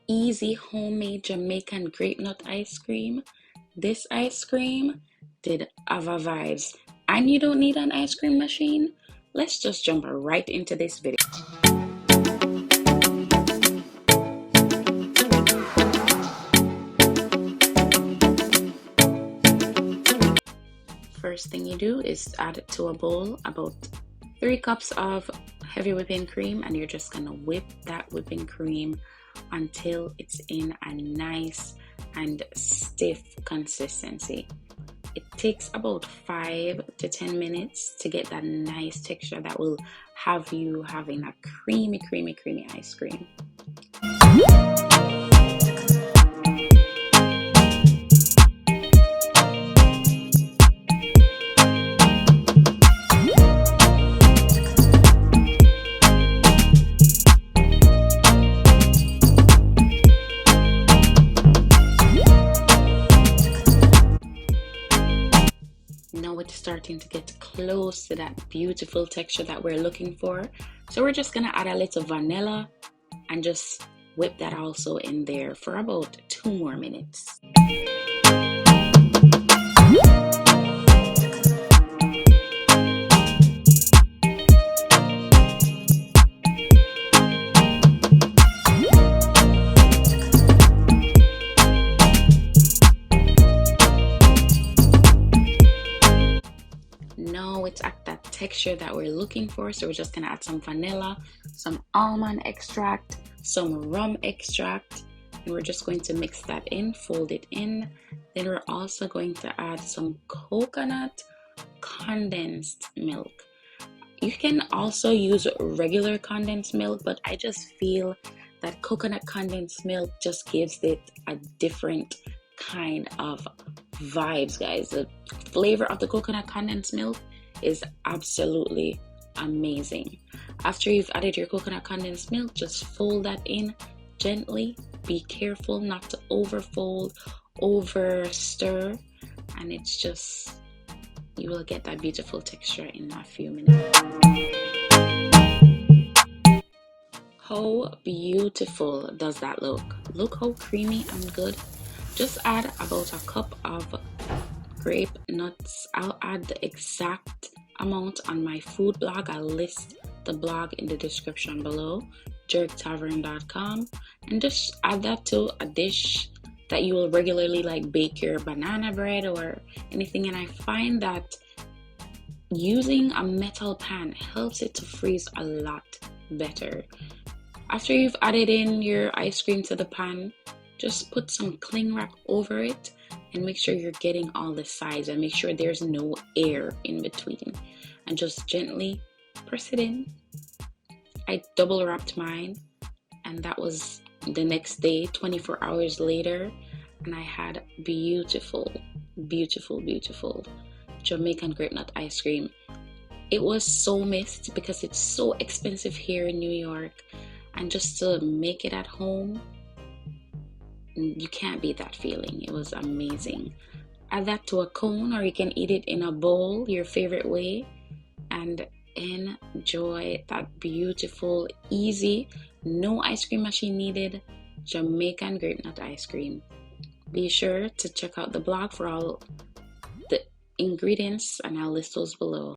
easy homemade Jamaican grape-nut ice cream. This ice cream did other vibes, and you don't need an ice cream machine. Let's just jump right into this video. First thing you do is add it to a bowl about 3 cups of heavy whipping cream, and you're just gonna whip that whipping cream until it's in a nice and stiff consistency. It takes about 5 to 10 minutes to get that nice texture that will have you having a creamy ice cream. Now it's starting to get close to that beautiful texture that we're looking for. So we're just gonna add a little vanilla and just whip that also in there for about 2 more minutes. Now it's at that texture that we're looking for, so we're just gonna add some vanilla, some almond extract, some rum extract, and we're just going to mix that in, fold it in. Then we're also going to add some coconut condensed milk. You can also use regular condensed milk, but I just feel that coconut condensed milk just gives it a different kind of vibes, guys. The flavor of the coconut condensed milk is absolutely amazing. After you've added your coconut condensed milk, just fold that in gently. Be careful not to overfold, over stir, and it's just, you will get that beautiful texture in a few minutes. How beautiful does that look? Look how creamy and good. Just add about a cup of grape nuts. I'll add the exact amount on my food blog. I'll list the blog in the description below, jerktavern.com, and just add that to a dish that you will regularly like bake your banana bread or anything. And I find that using a metal pan helps it to freeze a lot better. After you've added in your ice cream to the pan, just put some cling wrap over it and make sure you're getting all the sides and make sure there's no air in between, and just gently press it in. I double wrapped mine, and that was the next day, 24 hours later, and I had beautiful Jamaican grape-nut ice cream. It was so missed because it's so expensive here in New York, and just to make it at home, you can't beat that feeling. It was amazing. Add that to a cone, or you can eat it in a bowl, your favorite way, and enjoy that beautiful, easy, no ice cream machine needed Jamaican grape-nut ice cream. Be sure to check out the blog for all the ingredients, and I'll list those below.